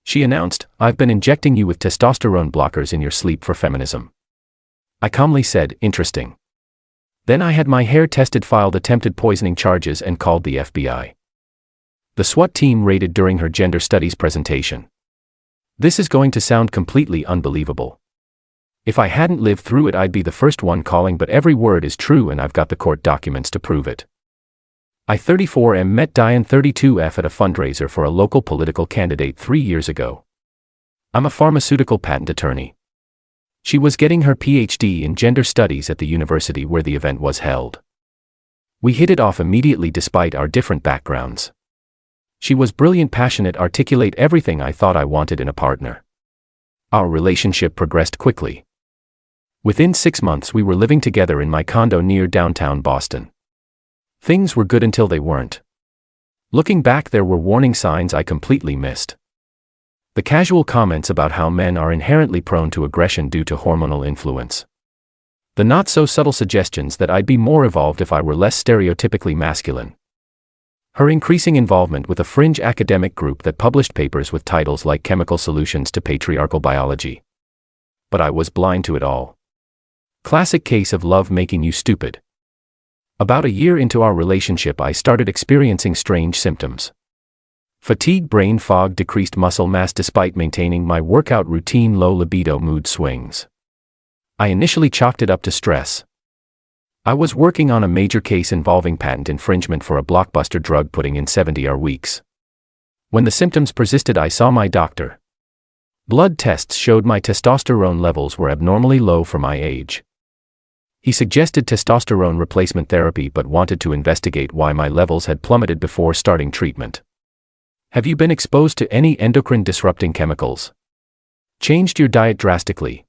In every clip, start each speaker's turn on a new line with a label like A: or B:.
A: She announced, "I've been injecting you with testosterone blockers in your sleep for feminism." I calmly said, "Interesting." Then I had my hair tested, filed attempted poisoning charges, and called the FBI. The SWAT team raided during her gender studies presentation. This is going to sound completely unbelievable. If I hadn't lived through it, I'd be the first one calling, but every word is true and I've got the court documents to prove it. I, 34M, met Diane, 32F, at a fundraiser for a local political candidate 3 years ago. I'm a pharmaceutical patent attorney. She was getting her PhD in gender studies at the university where the event was held. We hit it off immediately despite our different backgrounds. She was brilliant, passionate, articulate, everything I thought I wanted in a partner. Our relationship progressed quickly. Within 6 months we were living together in my condo near downtown Boston. Things were good until they weren't. Looking back, there were warning signs I completely missed. The casual comments about how men are inherently prone to aggression due to hormonal influence. The not-so-subtle suggestions that I'd be more evolved if I were less stereotypically masculine. Her increasing involvement with a fringe academic group that published papers with titles like Chemical Solutions to Patriarchal Biology. But I was blind to it all. Classic case of love making you stupid. About a year into our relationship, I started experiencing strange symptoms. Fatigue, brain fog, decreased muscle mass despite maintaining my workout routine, low libido, mood swings. I initially chalked it up to stress. I was working on a major case involving patent infringement for a blockbuster drug, putting in 70-hour weeks. When the symptoms persisted, I saw my doctor. Blood tests showed my testosterone levels were abnormally low for my age. He suggested testosterone replacement therapy but wanted to investigate why my levels had plummeted before starting treatment. Have you been exposed to any endocrine disrupting chemicals? Changed your diet drastically?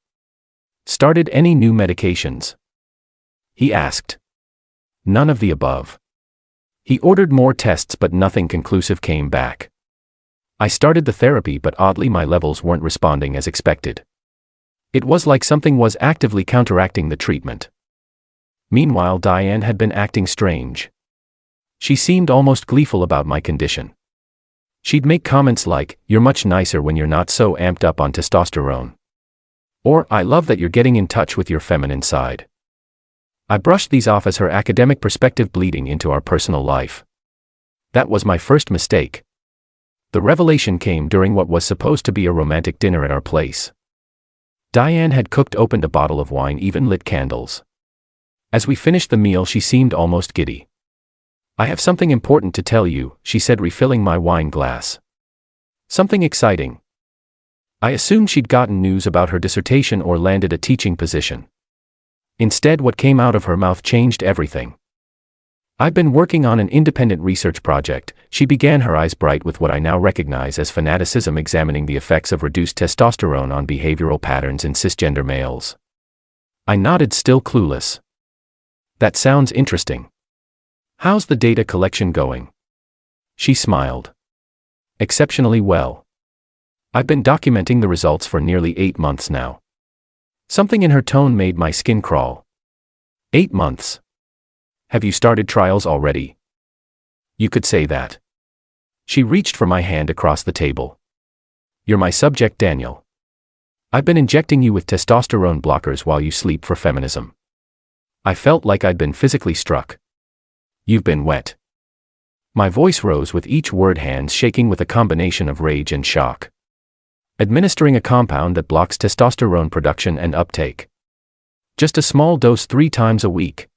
A: Started any new medications? He asked. None of the above. He ordered more tests but nothing conclusive came back. I started the therapy but oddly my levels weren't responding as expected. It was like something was actively counteracting the treatment. Meanwhile, Diane had been acting strange. She seemed almost gleeful about my condition. She'd make comments like, "You're much nicer when you're not so amped up on testosterone." Or, "I love that you're getting in touch with your feminine side." I brushed these off as her academic perspective bleeding into our personal life. That was my first mistake. The revelation came during what was supposed to be a romantic dinner at our place. Diane had opened a bottle of wine, even lit candles. As we finished the meal, she seemed almost giddy. "I have something important to tell you," she said, refilling my wine glass. "Something exciting." I assumed she'd gotten news about her dissertation or landed a teaching position. Instead, what came out of her mouth changed everything. "I've been working on an independent research project," she began, her eyes bright with what I now recognize as fanaticism, examining the effects of reduced testosterone on behavioral patterns in cisgender males. I nodded, still clueless. "That sounds interesting. How's the data collection going?" She smiled. "Exceptionally well. I've been documenting the results for nearly 8 months now." Something in her tone made my skin crawl. 8 months? Have you started trials already? You could say that. She reached for my hand across the table. "You're my subject, Daniel. I've been injecting you with testosterone blockers while you sleep for feminism." I felt like I'd been physically struck. "You've been wet." My voice rose with each word, hands shaking with a combination of rage and shock. "Administering a compound that blocks testosterone production and uptake. Just a small dose 3 times a week.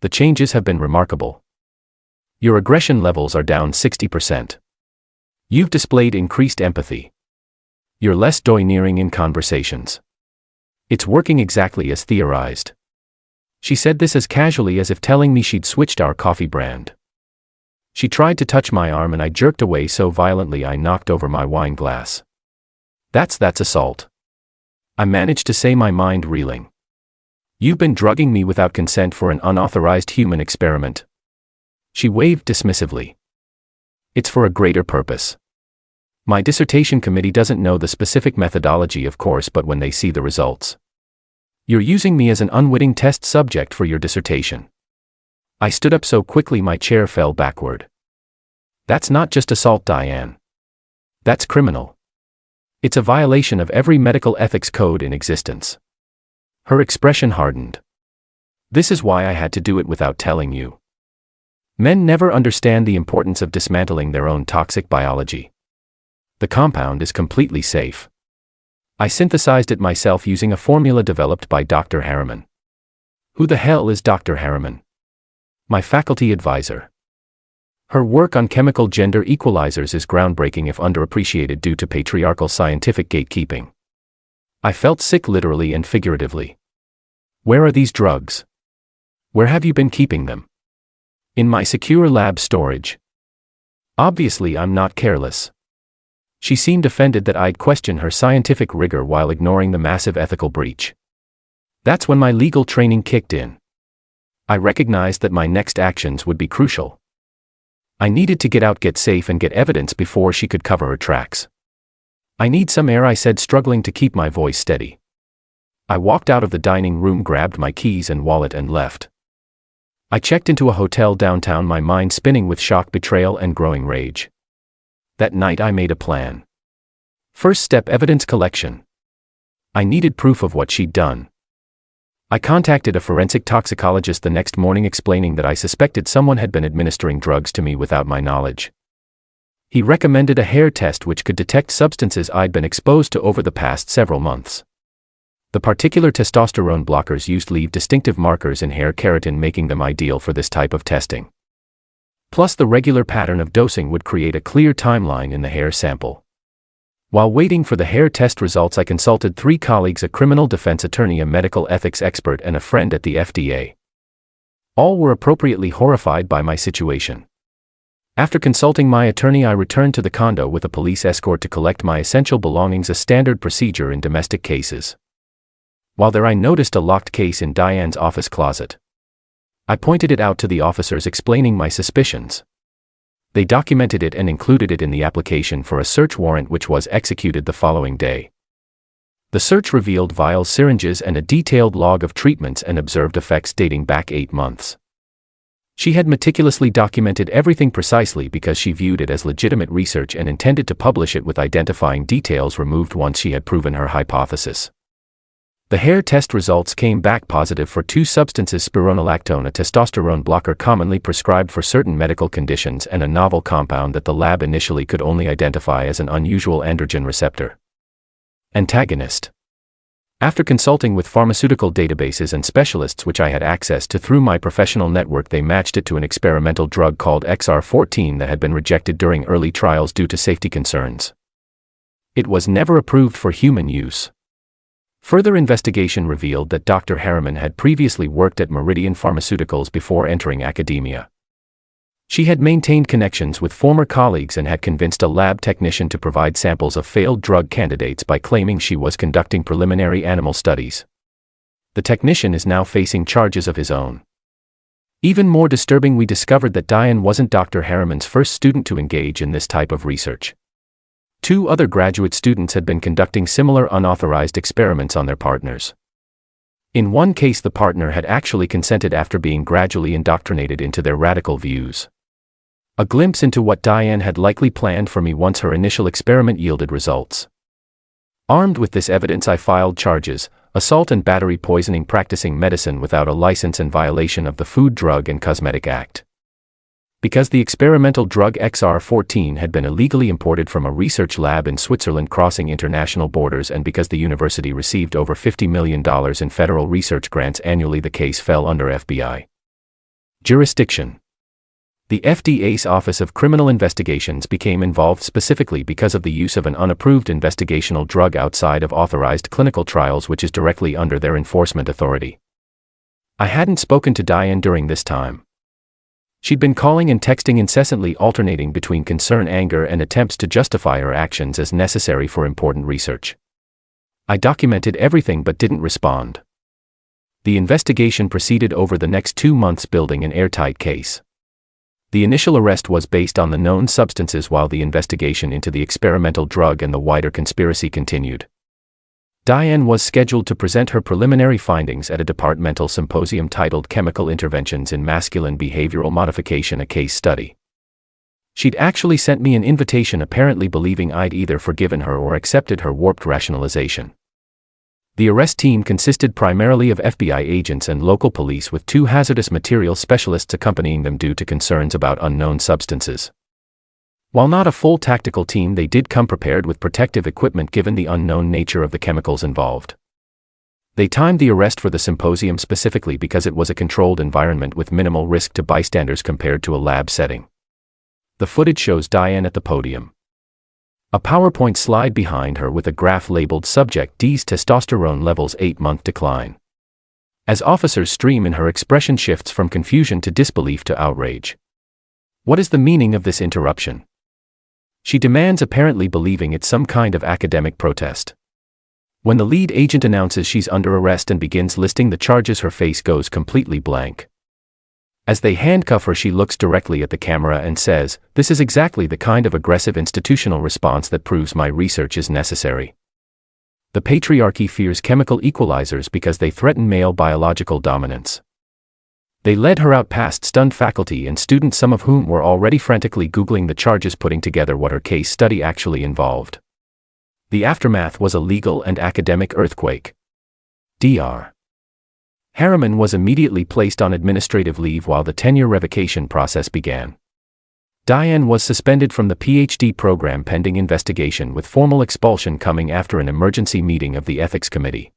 A: The changes have been remarkable. Your aggression levels are down 60%. You've displayed increased empathy. You're less domineering in conversations. It's working exactly as theorized." She said this as casually as if telling me she'd switched our coffee brand. She tried to touch my arm and I jerked away so violently I knocked over my wine glass. That's assault." I managed to say, my mind reeling. "You've been drugging me without consent for an unauthorized human experiment." She waved dismissively. "It's for a greater purpose. My dissertation committee doesn't know the specific methodology, of course, but when they see the results. You're using me as an unwitting test subject for your dissertation." I stood up so quickly my chair fell backward. "That's not just assault, Diane. That's criminal. It's a violation of every medical ethics code in existence. Her expression hardened. This is why I had to do it without telling you. Men never understand the importance of dismantling their own toxic biology. The compound is completely safe. I synthesized it myself using a formula developed by Dr. Harriman. Who the hell is Dr. Harriman? My faculty advisor. Her work on chemical gender equalizers is groundbreaking if underappreciated due to patriarchal scientific gatekeeping. I felt sick literally and figuratively. Where are these drugs? Where have you been keeping them? In my secure lab storage. Obviously, I'm not careless. She seemed offended that I'd question her scientific rigor while ignoring the massive ethical breach. That's when my legal training kicked in. I recognized that my next actions would be crucial. I needed to get safe and get evidence before she could cover her tracks. I need some air, I said, struggling to keep my voice steady. I walked out of the dining room, grabbed my keys and wallet and left. I checked into a hotel downtown, my mind spinning with shock, betrayal, and growing rage. That night I made a plan. First step, evidence collection. I needed proof of what she'd done. I contacted a forensic toxicologist the next morning explaining that I suspected someone had been administering drugs to me without my knowledge. He recommended a hair test which could detect substances I'd been exposed to over the past several months. The particular testosterone blockers used leave distinctive markers in hair keratin, making them ideal for this type of testing. Plus, the regular pattern of dosing would create a clear timeline in the hair sample. While waiting for the hair test results, I consulted 3 colleagues, a criminal defense attorney, a medical ethics expert, and a friend at the FDA. All were appropriately horrified by my situation. After consulting my attorney, I returned to the condo with a police escort to collect my essential belongings, a standard procedure in domestic cases. While there, I noticed a locked case in Diane's office closet. I pointed it out to the officers, explaining my suspicions. They documented it and included it in the application for a search warrant, which was executed the following day. The search revealed vials, syringes, and a detailed log of treatments and observed effects dating back 8 months. She had meticulously documented everything precisely because she viewed it as legitimate research and intended to publish it with identifying details removed once she had proven her hypothesis. The hair test results came back positive for 2 substances: spironolactone, a testosterone blocker commonly prescribed for certain medical conditions, and a novel compound that the lab initially could only identify as an unusual androgen receptor antagonist. After consulting with pharmaceutical databases and specialists which I had access to through my professional network, they matched it to an experimental drug called XR14 that had been rejected during early trials due to safety concerns. It was never approved for human use. Further investigation revealed that Dr. Harriman had previously worked at Meridian Pharmaceuticals before entering academia. She had maintained connections with former colleagues and had convinced a lab technician to provide samples of failed drug candidates by claiming she was conducting preliminary animal studies. The technician is now facing charges of his own. Even more disturbing, we discovered that Diane wasn't Dr. Harriman's first student to engage in this type of research. 2 other graduate students had been conducting similar unauthorized experiments on their partners. In one case, the partner had actually consented after being gradually indoctrinated into their radical views. A glimpse into what Diane had likely planned for me once her initial experiment yielded results. Armed with this evidence, I filed charges: assault and battery, poisoning, practicing medicine without a license, and violation of the Food, Drug, and Cosmetic Act. Because the experimental drug XR14 had been illegally imported from a research lab in Switzerland, crossing international borders, and because the university received over $50 million in federal research grants annually, the case fell under FBI jurisdiction. The FDA's Office of Criminal Investigations became involved specifically because of the use of an unapproved investigational drug outside of authorized clinical trials, which is directly under their enforcement authority. I hadn't spoken to Diane during this time. She'd been calling and texting incessantly, alternating between concern, anger, and attempts to justify her actions as necessary for important research. I documented everything but didn't respond. The investigation proceeded over the next 2 months, building an airtight case. The initial arrest was based on the known substances, while the investigation into the experimental drug and the wider conspiracy continued. Diane was scheduled to present her preliminary findings at a departmental symposium titled Chemical Interventions in Masculine Behavioral Modification, a Case Study. She'd actually sent me an invitation, apparently believing I'd either forgiven her or accepted her warped rationalization. The arrest team consisted primarily of FBI agents and local police, with 2 hazardous materials specialists accompanying them due to concerns about unknown substances. While not a full tactical team, they did come prepared with protective equipment given the unknown nature of the chemicals involved. They timed the arrest for the symposium specifically because it was a controlled environment with minimal risk to bystanders compared to a lab setting. The footage shows Diane at the podium. A PowerPoint slide behind her with a graph labeled Subject D's Testosterone Levels 8-month Decline. As officers stream in, her expression shifts from confusion to disbelief to outrage. What is the meaning of this interruption? She demands, apparently believing it's some kind of academic protest. When the lead agent announces she's under arrest and begins listing the charges, her face goes completely blank. As they handcuff her, she looks directly at the camera and says, "This is exactly the kind of aggressive institutional response that proves my research is necessary. The patriarchy fears chemical equalizers because they threaten male biological dominance." They led her out past stunned faculty and students, some of whom were already frantically Googling the charges, putting together what her case study actually involved. The aftermath was a legal and academic earthquake. Dr. Harriman was immediately placed on administrative leave while the tenure revocation process began. Diane was suspended from the PhD program pending investigation, with formal expulsion coming after an emergency meeting of the ethics committee.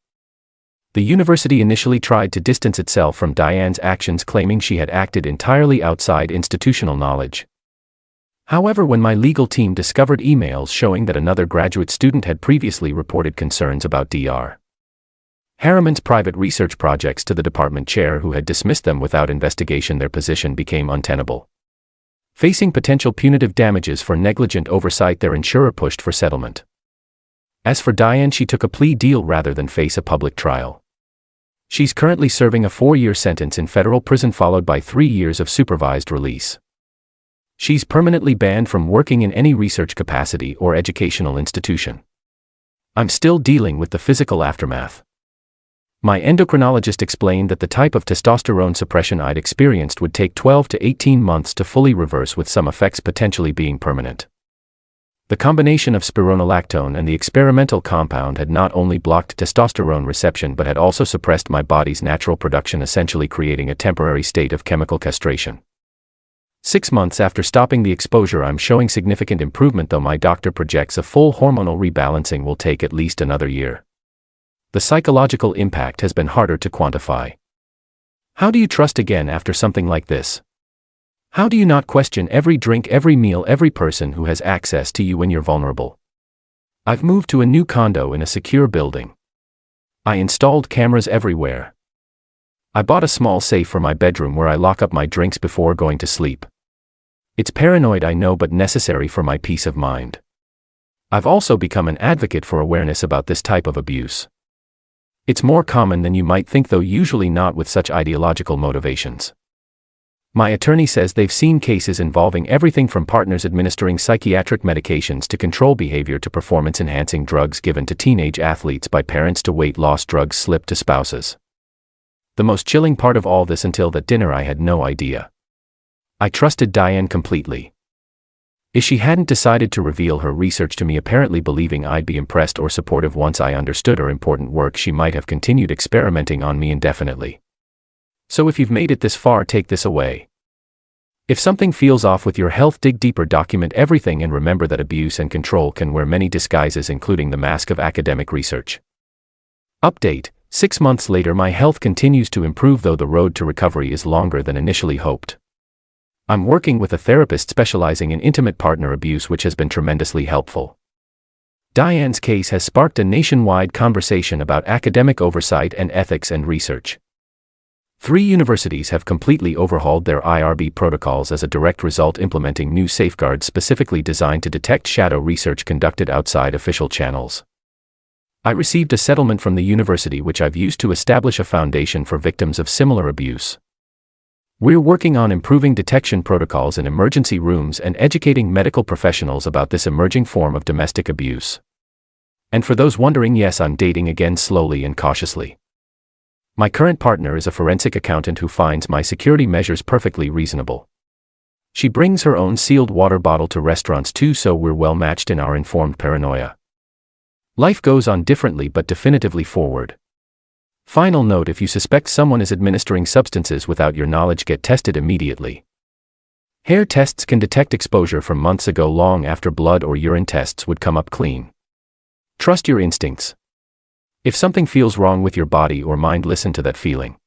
A: The university initially tried to distance itself from Diane's actions, claiming she had acted entirely outside institutional knowledge. However, when my legal team discovered emails showing that another graduate student had previously reported concerns about Dr. Harriman's private research projects to the department chair, who had dismissed them without investigation, their position became untenable. Facing potential punitive damages for negligent oversight, their insurer pushed for settlement. As for Diane, she took a plea deal rather than face a public trial. She's currently serving a 4-year sentence in federal prison, followed by 3 years of supervised release. She's permanently banned from working in any research capacity or educational institution. I'm still dealing with the physical aftermath. My endocrinologist explained that the type of testosterone suppression I'd experienced would take 12 to 18 months to fully reverse, with some effects potentially being permanent. The combination of spironolactone and the experimental compound had not only blocked testosterone reception but had also suppressed my body's natural production, essentially creating a temporary state of chemical castration. 6 months after stopping the exposure, I'm showing significant improvement, though my doctor projects a full hormonal rebalancing will take at least another year. The psychological impact has been harder to quantify. How do you trust again after something like this? How do you not question every drink, every meal, every person who has access to you when you're vulnerable? I've moved to a new condo in a secure building. I installed cameras everywhere. I bought a small safe for my bedroom where I lock up my drinks before going to sleep. It's paranoid, I know, but necessary for my peace of mind. I've also become an advocate for awareness about this type of abuse. It's more common than you might think, though usually not with such ideological motivations. My attorney says they've seen cases involving everything from partners administering psychiatric medications to control behavior to performance-enhancing drugs given to teenage athletes by parents to weight loss drugs slipped to spouses. The most chilling part of all this, until that dinner I had no idea. I trusted Diane completely. If she hadn't decided to reveal her research to me, apparently believing I'd be impressed or supportive once I understood her important work, she might have continued experimenting on me indefinitely. So if you've made it this far, take this away. If something feels off with your health, dig deeper, document everything, and remember that abuse and control can wear many disguises, including the mask of academic research. Update: 6 months later, my health continues to improve, though the road to recovery is longer than initially hoped. I'm working with a therapist specializing in intimate partner abuse, which has been tremendously helpful. Diane's case has sparked a nationwide conversation about academic oversight and ethics and research. 3 universities have completely overhauled their IRB protocols as a direct result, implementing new safeguards specifically designed to detect shadow research conducted outside official channels. I received a settlement from the university, which I've used to establish a foundation for victims of similar abuse. We're working on improving detection protocols in emergency rooms and educating medical professionals about this emerging form of domestic abuse. And for those wondering, yes, I'm dating again, slowly and cautiously. My current partner is a forensic accountant who finds my security measures perfectly reasonable. She brings her own sealed water bottle to restaurants too, so we're well matched in our informed paranoia. Life goes on differently but definitively forward. Final note: if you suspect someone is administering substances without your knowledge, get tested immediately. Hair tests can detect exposure from months ago, long after blood or urine tests would come up clean. Trust your instincts. If something feels wrong with your body or mind, listen to that feeling.